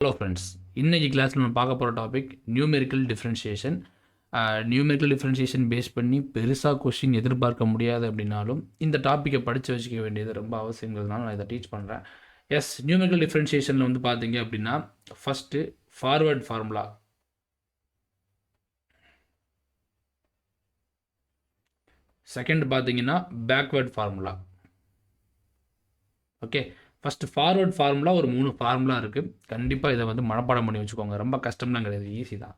Hello friends, இன்னைக்கு கிளாஸில் நம்ம பார்க்க போகிற topic numerical differentiation. Numerical differentiation base பண்ணி பெருசாக கொஸ்டின் எதிர்பார்க்க முடியாது அப்படின்னாலும் இந்த டாப்பிக்கை படித்து வச்சுக்க வேண்டியது ரொம்ப அவசியங்கிறதுனால நான் இதை டீச் பண்ணுறேன். எஸ், நியூமெரிக்கல் டிஃப்ரென்ஷியேஷனில் வந்து பார்த்தீங்க அப்படின்னா ஃபஸ்ட்டு ஃபார்வர்ட் ஃபார்முலா, செகண்ட் பார்த்தீங்கன்னா backward formula. Okay, first forward formula ஒரு 3 ஃபார்முலா இருக்குது. கண்டிப்பாக இதை வந்து மனப்பாடம் பண்ணி வச்சுக்கோங்க. ரொம்ப கஷ்டம்லாம் கிடையாது, ஈஸி தான்.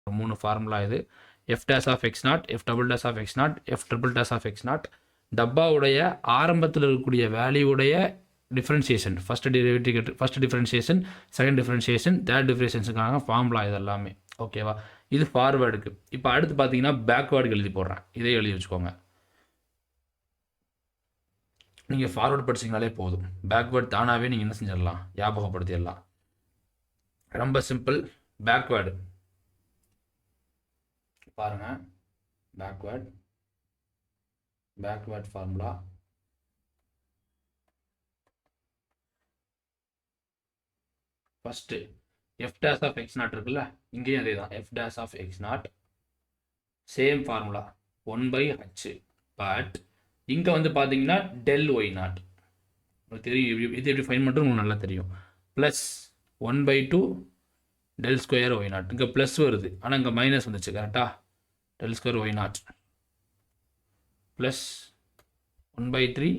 மூணு ஃபார்முலா இது. F days of X naught, F double dash of X naught, F triple dash of X naught. டப்பாவுடைய ஆரம்பத்தில் இருக்கக்கூடிய வேல்யூடைய differentiation, first differentiation, second differentiation, third டிஃப்ரென்ஷியேஷனுக்காக ஃபார்முலா இது எல்லாமே. ஓகேவா? இது ஃபார்வேர்டுக்கு. இப்போ அடுத்து பார்த்தீங்கன்னா பேக்வேர்டுக்கு எழுதி போடுறேன். இதே எழுதி வச்சுக்கோங்க. நீங்கள் ஃபார்வேர்டு படிச்சிங்கனாலே போதும், பேக்வேர்டு தானாகவே நீங்கள் என்ன செஞ்சிடலாம், ஞாபகப்படுத்திடலாம். ரொம்ப சிம்பிள். பேக்வேர்டு பாருங்க, backward formula. First f days of X naught இருக்குல்ல, இங்கேயும் அதே தான். எஃப் டேஸ் ஆஃப் எக்ஸ் நாட் சேம் ஃபார்முலா 1/h. பட் இங்கே வந்து பார்த்தீங்கன்னா டெல் ஒய் நாட் தெரியும். இது எப்படி ஃபைன் பண்ணுறது உங்களுக்கு நல்லா தெரியும். Plus 1/2 del square Y naught. இங்கே ப்ளஸ் வருது, ஆனால் இங்கே மைனஸ் வந்துச்சு. கரெக்டாக? Del square Y naught plus 1/3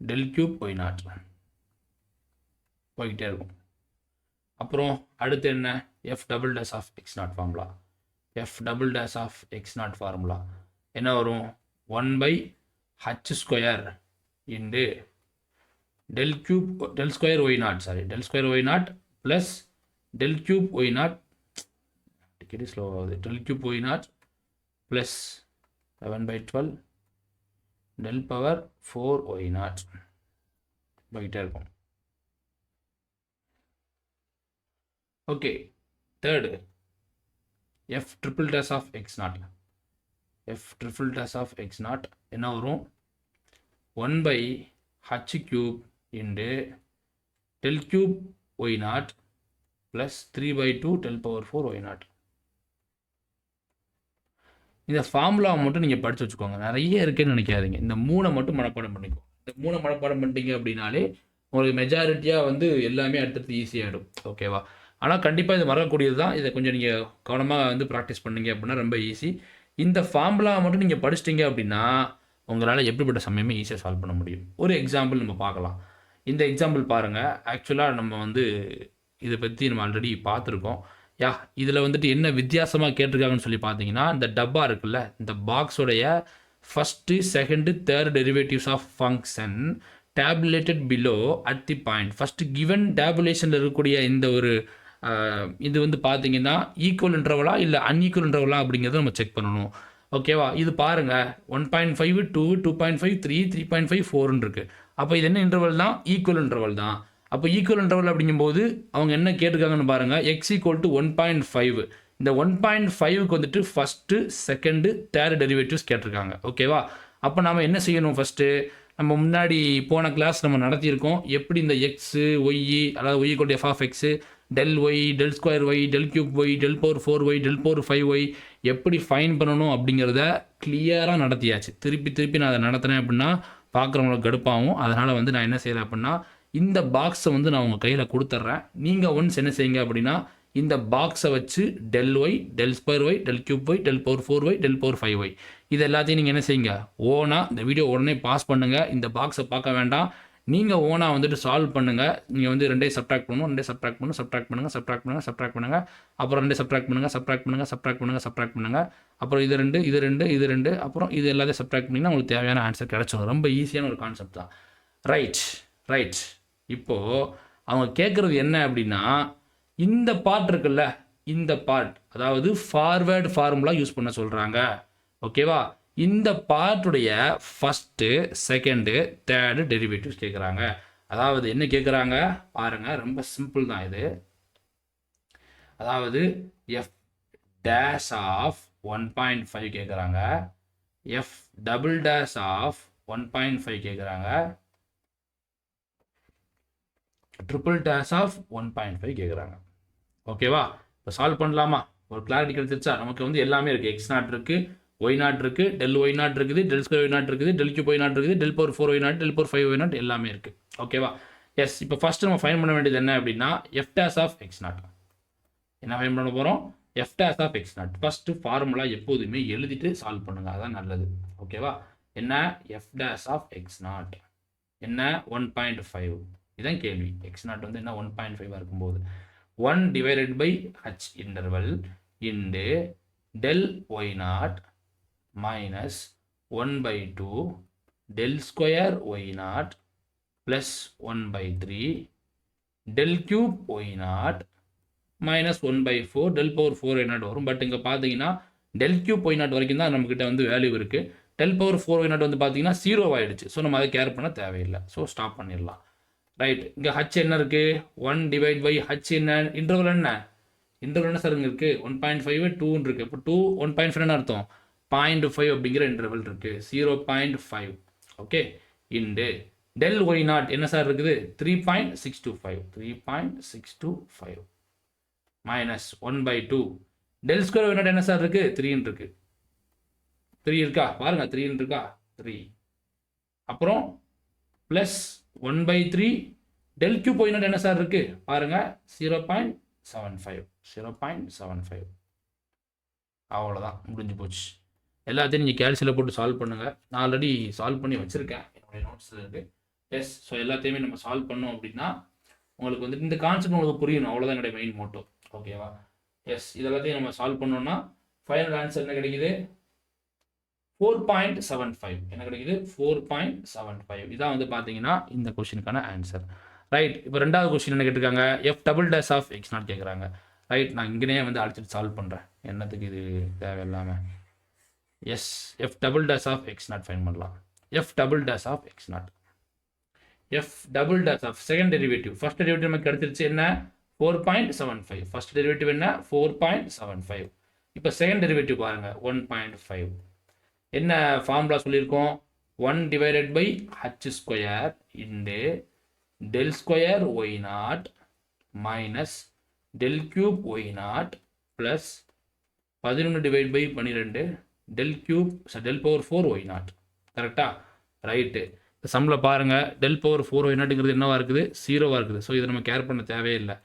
del cube Y naught போய்கிட்டே இருக்கும். அப்புறம் அடுத்து என்ன? F double dash of X naught formula. F double dash of X naught formula என்ன வரும்? 1/h square into del cube del square Y naught, del square Y naught plus del cube Y naught, ticket slow ஆகுது, del cube Y naught plus 11/12 del power 4 y naught போய்கிட்டே இருக்கும். Okay, third F triple dash of X naught. F triple dash of X naught என்ன வரும்? 1/h cube into del cube Y naught plus 3/2 del power 4 y naught. இந்த ஃபார்முலாவை மட்டும் நீங்கள் படித்து வச்சுக்கோங்க. நிறைய இருக்குன்னு நினைக்காதீங்க. இந்த 3 மட்டும் மனப்பாடம் பண்ணிக்கோ. இந்த 3 மனப்பாடம் பண்ணிட்டீங்க அப்படின்னாலே உங்களுக்கு மெஜாரிட்டியாக வந்து எல்லாமே அடுத்தடுத்து ஈஸியாகிடும். ஓகேவா? ஆனால் கண்டிப்பாக இது மறக்கக்கூடியது தான். இதை கொஞ்சம் நீங்கள் கவனமாக வந்து ப்ராக்டிஸ் பண்ணிங்க அப்படின்னா ரொம்ப ஈஸி. இந்த ஃபார்முலாவை மட்டும் நீங்கள் படிச்சிட்டிங்க அப்படின்னா உங்களால் எப்படிப்பட்ட சமயமே ஈஸியாக சால்வ் பண்ண முடியும். ஒரு எக்ஸாம்பிள் நம்ம பார்க்கலாம். இந்த எக்ஸாம்பிள் பாருங்கள். ஆக்சுவலாக நம்ம வந்து இதை பற்றி நம்ம ஆல்ரெடி பார்த்துருக்கோம். இதில் வந்துட்டு என்ன வித்தியாசமாக கேட்டிருக்காங்கன்னு சொல்லி பார்த்தீங்கன்னா, இந்த டப்பா இருக்குல்ல, இந்த பாக்ஸோடைய first, second, third derivatives of function tabulated below at the point. First given டேபுலேஷனில் இருக்கக்கூடிய இந்த ஒரு இது வந்து பார்த்தீங்கன்னா ஈக்குவல் இன்டர்வலா இல்லை அன்ஈக்குவல் இன்டர்வலா அப்படிங்கிறத நம்ம செக் பண்ணணும். ஓகேவா? இது பாருங்கள், 1.5 2 2.5 3 3.5 4ன்னு இருக்குது. அப்போ இது என்ன இன்டர்வல் தான்? ஈக்குவல் இன்டர்வல் தான். அப்போ ஈக்குவல் இன்டர்வல் அப்படிங்கும்போது அவங்க என்ன கேட்டிருக்காங்கன்னு பாருங்கள், x = 1.5. இந்த 1.5க்கு வந்துட்டு ஃபஸ்ட்டு, செகண்டு, தேர்ட் டெரிவேட்டிவ்ஸ் கேட்டிருக்காங்க. ஓகேவா? அப்போ நாம் என்ன செய்யணும்? ஃபஸ்ட்டு நம்ம முன்னாடி போன கிளாஸ் நம்ம நடத்தியிருக்கோம். எப்படி இந்த எக்ஸு ஒய், அதாவது y = f of x, del y, del square y, del cube y, del power 4 y, del power 5 y எப்படி ஃபைன் பண்ணணும் அப்படிங்கிறத கிளியராக நடத்தியாச்சு. திருப்பி நான் அதை நடத்தினேன் அப்படின்னா பார்க்குறவங்களுக்கு கடுப்பாகும். அதனால் வந்து நான் என்ன செய்கிறேன் அப்படின்னா, இந்த பாக்ஸை வந்து நான் உங்கள் கையில் கொடுத்துட்றேன். நீங்கள் ஒன்ஸ் என்ன செய்யுங்க அப்படின்னா, இந்த பாக்ஸை வச்சு del y, del square y, del cube y, del power 4 y, del power 5 y இது எல்லாத்தையும் நீங்கள் என்ன செய்யுங்க, ஓனாக இந்த வீடியோ உடனே பாஸ் பண்ணுங்கள். இந்த பாக்ஸை பார்க்க வேண்டாம், நீங்கள் ஓனாக வந்துட்டு சால்வ் பண்ணுங்கள். நீங்கள் வந்து 2 சப்ட்ராக்ட் பண்ணணும், 2 சப்ட்ராக்ட் பண்ணுங்கள், அப்புறம் 2 சப்ட்ராக்ட் பண்ணுங்கள், அப்புறம் இது 2, அப்புறம் இது எல்லாத்தையும் சப்ட்ராக்ட் பண்ணிங்கன்னா உங்களுக்கு தேவையான ஆன்சர் கிடச்சிடும். ரொம்ப ஈஸியான ஒரு கான்செப்ட் தான். Right, right. இப்போது அவங்க கேட்குறது என்ன அப்படின்னா, இந்த பார்ட் இருக்குல்ல, இந்த பார்ட், அதாவது ஃபார்வேர்டு ஃபார்முலா யூஸ் பண்ண சொல்கிறாங்க. ஓகேவா? இந்த பார்ட்டுடைய ஃபஸ்ட்டு, செகண்டு, தேர்டு டெரிவேட்டிவ்ஸ் கேட்குறாங்க. அதாவது என்ன கேட்குறாங்க பாருங்கள், ரொம்ப சிம்பிள் தான் இது. அதாவது எஃப் டேஷ் ஆஃப் 1.5 கேட்குறாங்க, எஃப் டபுள் டேஷ் ஆஃப் 1.5 கேட்குறாங்க, ட்ரிபிள் டேஷ் ஆஃப் 1.5 கேட்குறாங்க. ஓகேவா? இப்போ சால்வ் பண்ணலாமா? ஒரு கிளாரிட்டி கிடைச்சிருச்சா? நமக்கு வந்து எல்லாமே இருக்குது. எக்ஸ் நாட் இருக்குது, ஒய் நாட் இருக்குது, டெல் ஒய் நாட் இருக்குது, டெல் ஸ்கொயர் ஒய் நாட் இருக்குது, டெல் கியூப் ஒய் நாட் இருக்குது, del power 4 y naught, del power 5 y naught எல்லாமே இருக்குது. ஓகேவா? எஸ். இப்போ ஃபஸ்ட்டு நம்ம ஃபைன் பண்ண வேண்டியது என்ன அப்படின்னா, F dash of X naught. என்ன ஃபைன் பண்ண போகிறோம்? F dash of X naught. First formula எப்போதுமே எழுதிட்டு சால்வ் பண்ணுங்க, அதான் நல்லது. ஓகேவா? என்ன? F dash of X naught என்ன? 1.5. இதான் கேள்வி. எக்ஸ் நாட் வந்து என்ன 1.5 இருக்கும்போது 1 divided by h interval into del y naught minus 1 by 2 del square y naught plus 1 by 3 del cube y naught minus 1 by 4 del power 4 y naught வரும். But இங்கே பார்த்தீங்கன்னா del cube y naught வரைக்கும் தான் நம்மக்கிட்ட வந்து value இருக்குது. del power 4 y naught வந்து பார்த்தீங்கன்னா 0 ஆகிடுச்சு. ஸோ நம்ம அதை கேர் பண்ண தேவையில்லை. ஸோ ஸ்டாப் பண்ணிடலாம். ரைட். இங்கே ஹச் என்ன இருக்குது? 1 டிவைட் பை ஹச் என்ன? இன்டர்வல் என்ன? இன்டர்வல் என்ன சார் இங்கே இருக்குது? 1.5 2 இருக்குது. இப்போ 2 1.5 என்ன அர்த்தம்? 0.5 அப்படிங்கிற இன்டர்வல் இருக்குது. 0.5. Okay. Into del Y naught என்ன சார் இருக்குது? 3.625. 3.625 minus 1 by 2 del square Y naught என்ன சார் இருக்குது? 3 இருக்குது. 3 இருக்கா? பாருங்கள், 3 இருக்கா? 3. அப்புறம் plus 1 by 3 del cube Y naught என்ன சார் இருக்கு? பாருங்க, 0.75. 0.75. அவ்வளோதான், முடிஞ்சு போச்சு. எல்லாத்தையும் நீங்கள் கேல்சியில் போட்டு சால்வ் பண்ணுங்கள். நான் ஆல்ரெடி சால்வ் பண்ணி வச்சுருக்கேன், என்னுடைய நோட்ஸில் இருக்குது. எஸ். ஸோ எல்லாத்தையுமே நம்ம சால்வ் பண்ணோம் அப்படின்னா உங்களுக்கு வந்துட்டு இந்த கான்செப்ட் உங்களுக்கு புரியணும், அவ்வளோதான் என்னுடைய மெயின் மோட்டோ. ஓகேவா? எஸ். இதெல்லாத்தையும் நம்ம சால்வ் பண்ணோம்னா ஃபைனல் ஆன்சர் என்ன கிடைக்குது? 4.75. என்ன கிடைக்குது? 4.75. இதான் வந்து பார்த்தீங்கன்னா இந்த கொஸ்டினுக்கான ஆன்சர். ரைட். இப்போ ரெண்டாவது கொஸ்டின் என்ன கேட்டிருக்காங்க? F double dash of X naught கேட்குறாங்க. ரைட். நான் இங்கேயே வந்து அடிச்சுட்டு சால்வ் பண்ணுறேன், என்னத்துக்கு இது தேவையில்லாமல். Yes. F double dash of X naught fine பண்ணலாம். F double dash of X naught. F double dash of second derivative. First derivative நமக்கு கிடைச்சிருச்சு என்ன? 4.75. ஃபர்ஸ்ட் டெரிவேட்டிவ் என்ன? 4.75. இப்போ செகண்ட் டெரிவேட்டிவ் பாருங்கள், 1.5. என்ன ஃபார்முலா சொல்லியிருக்கோம்? 1 divided by h square into del square Y naught minus del cube Y naught plus 11 divide by 12 del cube del power 4 y naught. கரெக்டா? Right. இந்த சம்மில் பாருங்கள், டெல் பவர் 4 ஒய் நாட்டுங்கிறது என்னவா இருக்குது? 0வாக இருக்குது. ஸோ இதை நம்ம கேர் பண்ண தேவையில்லை.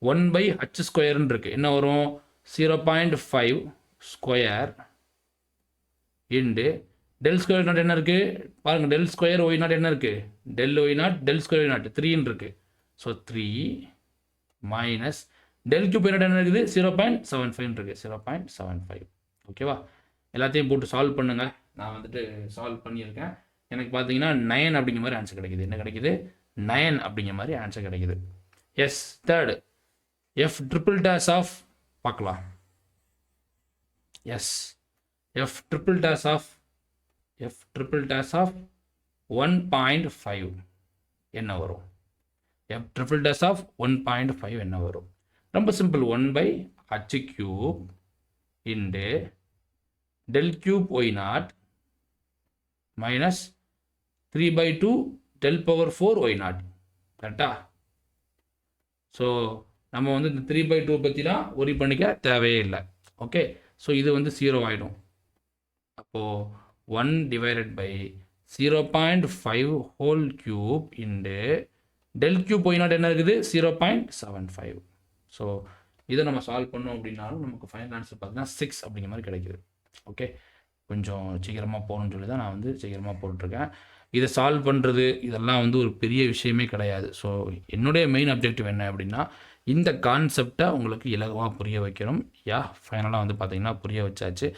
1 பை ஹச் ஸ்கொயர்னு இருக்குது. என்ன வரும்? 0.5 square into del square naught என்ன இருக்குது? பாருங்கள், டெல் ஸ்கொயர் ஒய் நாட் என்ன இருக்குது? Del Y naught del square Y naught 3ன்னு இருக்குது. So 3 minus del cube Y naught என்ன இருக்குது? 0.75 இருக்குது. 0.75. ஓகேவா? எல்லாத்தையும் போட்டு சால்வ் பண்ணுங்கள். நான் வந்துட்டு சால்வ் பண்ணியிருக்கேன். எனக்கு பார்த்தீங்கன்னா 9 அப்படிங்கிற மாதிரி ஆன்சர் கிடைக்குது. என்ன கிடைக்குது? 9 அப்படிங்கிற மாதிரி ஆன்சர் கிடைக்குது. Yes. Third F triple dash of பார்க்கலாம். Yes. F triple dash of 1.5 என்ன வரும்? F triple dash of 1.5 என்ன வரும்? ரொம்ப simple. 1 by h cube into del cube y naught minus 3 by 2 del power 4 y naught. கரெக்டா? So நம்ம வந்து இந்த 3 by 2 பற்றிலாம் ஒரி பண்ணிக்க தேவையே இல்லை. ஓகே. ஸோ இது வந்து 0 ஆகிடும். அப்போது 1 divided by 0.5 whole cube into del cube Y naught என்ன இருக்குது? 0.75. ஸோ இதை நம்ம சால்வ் பண்ணோம் அப்படின்னாலும் நமக்கு ஃபைனல் ஆன்சர் பார்த்தீங்கன்னா 6 அப்படிங்கிற மாதிரி கிடைக்குது. ஓகே. கொஞ்சம் சீக்கிரமாக போகணும்னு சொல்லி தான் நான் வந்து சீக்கிரமாக போட்டுருக்கேன். இதை சால்வ் பண்ணுறது இதெல்லாம் வந்து ஒரு பெரிய விஷயமே கிடையாது. ஸோ என்னுடைய மெயின் அப்ஜெக்டிவ் என்ன அப்படின்னா, இந்த கான்செப்டை உங்களுக்கு இலகுவாக புரிய வைக்கணும். ஃபைனலாக வந்து பார்த்திங்கன்னா புரிய வச்சாச்சு.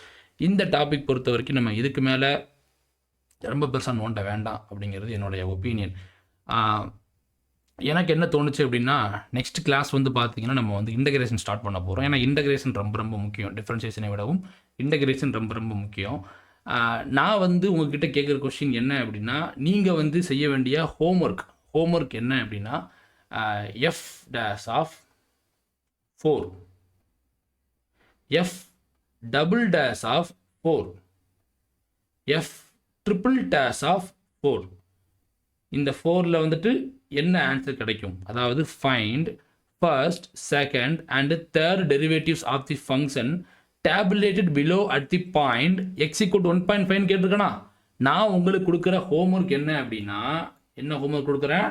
இந்த டாபிக் பொறுத்த வரைக்கும் நம்ம இதுக்கு மேலே ரொம்ப பெருசாக நோண்ட வேண்டாம் அப்படிங்கிறது என்னுடைய ஒப்பீனியன். எனக்கு என்ன தோணுச்சு அப்படின்னா, நெக்ஸ்ட் கிளாஸ் வந்து பார்த்தீங்கன்னா, நம்ம வந்து இன்டகிரேஷன் ஸ்டார்ட் பண்ண போகிறோம். ஏன்னா இன்டகிரேஷன் ரொம்ப ரொம்ப முக்கியம். டிஃபரன்ஷியேஷனை விடவும் இன்டகிரேஷன் ரொம்ப ரொம்ப முக்கியம். நான் வந்து உங்ககிட்ட கேட்குற கொஸ்டின் என்ன அப்படின்னா, நீங்கள் வந்து செய்ய வேண்டிய ஹோம்ஒர்க் என்ன அப்படின்னா, F dash of 4, F double dash of 4, F triple dash of 4. இந்த 4ல் வந்துட்டு என்ன ஆன்சர் கிடைக்கும்? அதாவது find first, second and third derivatives of the function tabulated below at the point X equal to 1.5 கேட்டிருக்கேனா? நான் உங்களுக்கு கொடுக்குற ஹோம்ஒர்க் என்ன அப்படின்னா, என்ன ஹோம்ஒர்க் கொடுக்குறேன்?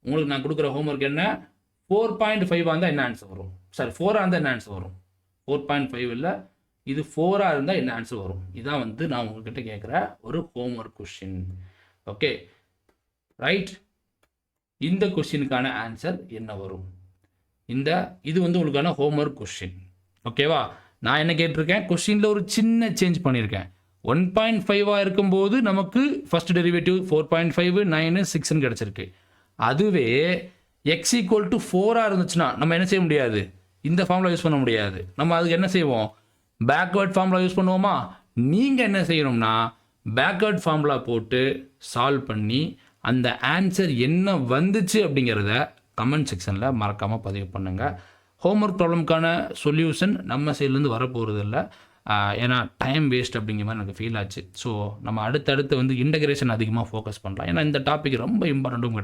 உங்களுக்கு நான் கொடுக்குற ஹோம்ஒர்க் என்ன? 4.5 இருந்தால் என்ன ஆன்சர் வரும்? சாரி 4 இருந்தால் என்ன ஆன்சர் வரும்? 4.5 இல்லை, இது 4 இருந்தால் என்ன ஆன்சர் வரும்? இதான் வந்து நான் உங்ககிட்ட கேட்குற ஒரு ஹோம்ஒர்க் கொஸ்டின். Okay right. இந்த கொஸ்டினுக்கான ஆன்சர் என்ன வரும்? இது வந்து உங்களுக்கான ஹோம்ஒர்க் கொஸ்டின். ஓகேவா? நான் என்ன கேட்டிருக்கேன்? கொஸ்டினில் ஒரு சின்ன சேஞ்ச் பண்ணியிருக்கேன். 1.5 இருக்கும்போது நமக்கு ஃபர்ஸ்ட் டெரிவேட்டிவ் 4.5, 9, 6ன்னு கிடச்சிருக்கு. அதுவே எக்ஸ் ஈக்குவல் டு 4 இருந்துச்சுன்னா நம்ம என்ன செய்ய முடியாது? இந்த ஃபார்முலா யூஸ் பண்ண முடியாது. நம்ம அதுக்கு என்ன செய்வோம்? பேக்வேர்ட் ஃபார்முலா யூஸ் பண்ணுவோமா? நீங்கள் என்ன செய்யணும்னா, பேக்வேர்ட் ஃபார்முலா போட்டு சால்வ் பண்ணி அந்த ஆன்சர் என்ன வந்துச்சு அப்படிங்கிறத கமெண்ட் செக்ஷனில் மறக்காமல் பதிவு பண்ணுங்கள். ஹோம்ஒர்க் ப்ராப்ளம்க்கான சொல்யூஷன் நம்ம சைட்லேருந்து வரப்போகிறது இல்லை. ஏன்னா டைம் வேஸ்ட் அப்படிங்கிற மாதிரி எனக்கு ஃபீல் ஆச்சு. ஸோ நம்ம அடுத்தடுத்து வந்து இன்டகிரேஷன் அதிகமாக ஃபோக்கஸ் பண்ணலாம். ஏன்னா இந்த டாபிக் ரொம்ப இம்பார்ட்டண்ட்டும்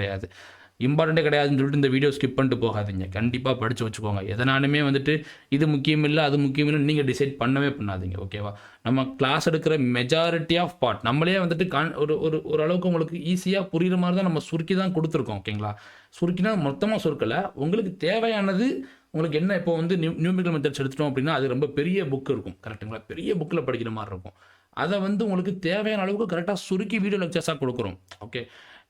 கிடையாதுன்னு சொல்லிட்டு இந்த வீடியோ ஸ்கிப் பண்ணிட்டு போகாதீங்க. கண்டிப்பாக படித்து வச்சுக்கோங்க. எதனாலுமே வந்துட்டு இது முக்கியம் இல்லை, அது முக்கியம் இல்லை நீங்கள் டிசைட் பண்ணவே பண்ணாதீங்க. ஓகேவா? நம்ம கிளாஸ் எடுக்கிற மெஜாரிட்டி ஆஃப் பார்ட் நம்மளே வந்துட்டு ஓரளவுக்கு உங்களுக்கு ஈஸியாக புரிகிற மாதிரி தான் நம்ம சுருக்கி தான் கொடுத்துருக்கோம். ஓகேங்களா? சுருக்கினா மொத்தமாக சுருக்கலை. உங்களுக்கு தேவையானது உங்களுக்கு என்ன இப்போ வந்து நியூமெரிக்கல் மெத்தட்ஸ் எடுத்துட்டோம் அப்படின்னா அது ரொம்ப பெரிய புக் இருக்கும். கரெக்டுங்களா? பெரிய புக்கில் படிக்கிற மாதிரி இருக்கும். அதை வந்து உங்களுக்கு தேவையான அளவுக்கு கரெக்டாக சுருக்கி வீடியோ லெக்சர்ஸாக கொடுக்குறோம். ஓகே,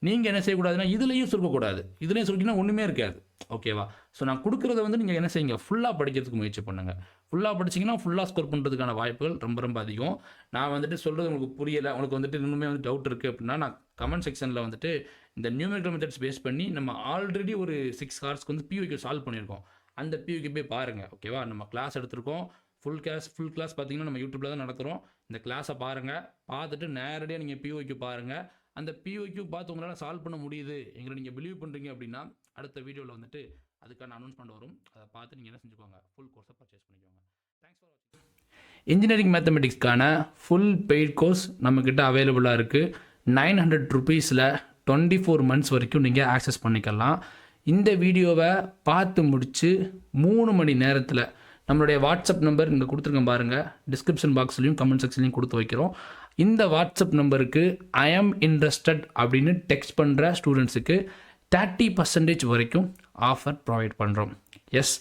நீங்கள் என்ன செய்யக்கூடாதுன்னா இதுலேயும் சுருக்கக்கூடாது. இதுலேயும் சுருக்கினா ஒன்றுமே இருக்காது. ஓகேவா? ஸோ நான் கொடுக்குறத வந்து நீங்கள் என்ன செய்யுங்க, ஃபுல்லாக படிக்கிறதுக்கு முயற்சி பண்ணுங்கள். ஃபுல்லாக படிச்சிங்கன்னா ஃபுல்லாக ஸ்கோர் பண்ணுறதுக்கான வாய்ப்புகள் ரொம்ப ரொம்ப அதிகம். நான் வந்துட்டு சொல்கிறது உங்களுக்கு புரியலை, உங்களுக்கு வந்துட்டு இன்னுமே வந்து டவுட் இருக்குது அப்படின்னா நான் கமெண்ட் செக்ஷனில் வந்துட்டு இந்த நியூமெரிக்கல் மெத்தட்ஸ் பேஸ் பண்ணி நம்ம ஆல்ரெடி ஒரு 6 ஹார்ஸ்க்கு வந்து PYQ சால்வ் பண்ணியிருக்கோம். அந்த PYQ போய் பாருங்கள். ஓகேவா? நம்ம கிளாஸ் எடுத்திருக்கோம். ஃபுல் கிளாஸ் பார்த்தீங்கன்னா நம்ம யூடியூப்பில் தான் நடத்துகிறோம். இந்த கிளாஸை பாருங்கள். பார்த்துட்டு நேரடியாக நீங்கள் PYQ பாருங்கள். அந்த PYQ பார்த்து உங்களால் சால்வ் பண்ண முடியுது, எங்களை நீங்கள் பிலீவ் பண்ணுறீங்க அப்படின்னா அடுத்த வீடியோவில் வந்துட்டு அதுக்கான அனௌன்ஸ்மெண்ட் வரும். அதை பார்த்து நீங்கள் என்ன செஞ்சுக்கோங்க, ஃபுல் கோர்ஸை பர்ச்சேஸ் பண்ணிக்கோங்க. தேங்க்ஸ் ஃபார் வாட்சிங். இன்ஜினியரிங் மேத்தமெட்டிக்ஸ்க்கான ஃபுல் பெய்ட் கோர்ஸ் நம்மக்கிட்ட அவைலபிளாக இருக்குது. 900 rupeesல 24 months வரைக்கும் நீங்கள் ஆக்சஸ் பண்ணிக்கலாம். இந்த வீடியோவை பார்த்து முடித்து 3 மணி நேரத்தில் நம்மளுடைய வாட்ஸ்அப் நம்பர் இங்கே கொடுத்துருக்கேன் பாருங்கள். டிஸ்கிரிப்ஷன் பாக்ஸ்லையும் கமெண்ட் செக்ஷன்லையும் கொடுத்து வைக்கிறோம். இந்த வாட்ஸ்அப் நம்பருக்கு ஐ ஆம் இன்ட்ரெஸ்டட் அப்படின்னு டெக்ஸ்ட் பண்ணுற ஸ்டூடெண்ட்ஸுக்கு 30% வரைக்கும் ஆஃபர் ப்ரொவைட் பண்ணுறோம். எஸ்,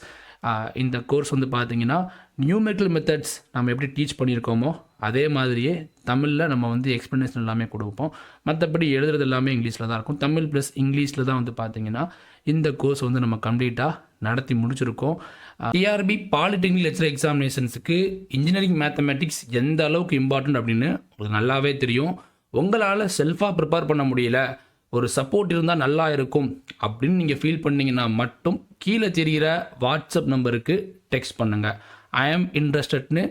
இந்த கோர்ஸ் வந்து பார்த்தீங்கன்னா நியூமெரிக்கல் மெத்தட்ஸ் நம்ம எப்படி டீச் பண்ணியிருக்கோமோ அதே மாதிரியே தமிழில் நம்ம வந்து எக்ஸ்ப்ளனேஷன் எல்லாமே கொடுப்போம். மற்றபடி எழுதுறது எல்லாமே இங்கிலீஷில் தான் இருக்கும். தமிழ் ப்ளஸ் இங்கிலீஷில் தான் வந்து பார்த்தீங்கன்னா இந்த கோர்ஸ் வந்து நம்ம கம்ப்ளீட்டாக நடத்தி முடிச்சிருக்கோம். டிஆர்பி பாலிடெக்னிக் லெக்சர் எக்ஸாமினேஷன்ஸுக்கு இன்ஜினியரிங் மேத்தமெட்டிக்ஸ் எந்த அளவுக்கு இம்பார்ட்டன்ட் அப்படின்னு உங்களுக்கு நல்லாவே தெரியும். உங்களால் செல்ஃபாக ப்ரிப்பேர் பண்ண முடியல, ஒரு சப்போர்ட் இருந்தால் நல்லா இருக்கும் அப்படின்னு நீங்கள் ஃபீல் பண்ணிங்கன்னா மட்டும் கீழே தெரிகிற வாட்ஸ்அப் நம்பருக்கு டெக்ஸ்ட் பண்ணுங்கள். ஐ ஆம் இன்ட்ரெஸ்டட்னு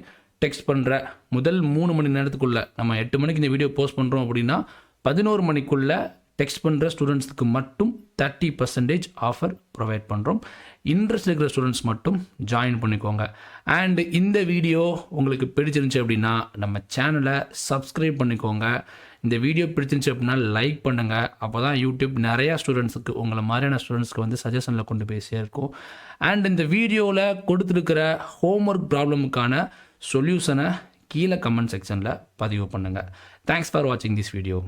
டெக்ஸ்ட் பண்ணுற முதல் 3 மணி நேரத்துக்குள்ளே, நம்ம 8 மணிக்கு இந்த வீடியோ போஸ்ட் பண்ணுறோம் அப்படின்னா 11 மணிக்குள்ளே டெக்ஸ்ட் பண்ணுற ஸ்டூடெண்ட்ஸுக்கு மட்டும் 30% ஆஃபர் ப்ரொவைட் பண்ணுறோம். இன்ட்ரெஸ்ட் இருக்கிற ஸ்டூடெண்ட்ஸ் மட்டும் ஜாயின் பண்ணிக்கோங்க. அண்ட் இந்த வீடியோ உங்களுக்கு பிடிச்சிருந்துச்சி அப்படின்னா நம்ம சேனலை சப்ஸ்கிரைப் பண்ணிக்கோங்க. இந்த வீடியோ பிடிச்சிருந்துச்சி அப்படின்னா லைக் பண்ணுங்கள். அப்போ தான் யூடியூப் நிறையா ஸ்டூடெண்ட்ஸுக்கு, உங்களை மாதிரியான ஸ்டூடெண்ட்ஸ்க்கு வந்து சஜஷனில் கொண்டு போய் சேர்க்கும். அண்ட் இந்த வீடியோவில் கொடுத்துருக்கிற ஹோம்ஒர்க் ப்ராப்ளமுக்கான சொல்யூஷனை கீழே கமெண்ட் செக்ஷனில் பதிவு பண்ணுங்கள். தேங்க்ஸ் ஃபார் வாட்சிங் திஸ் வீடியோ.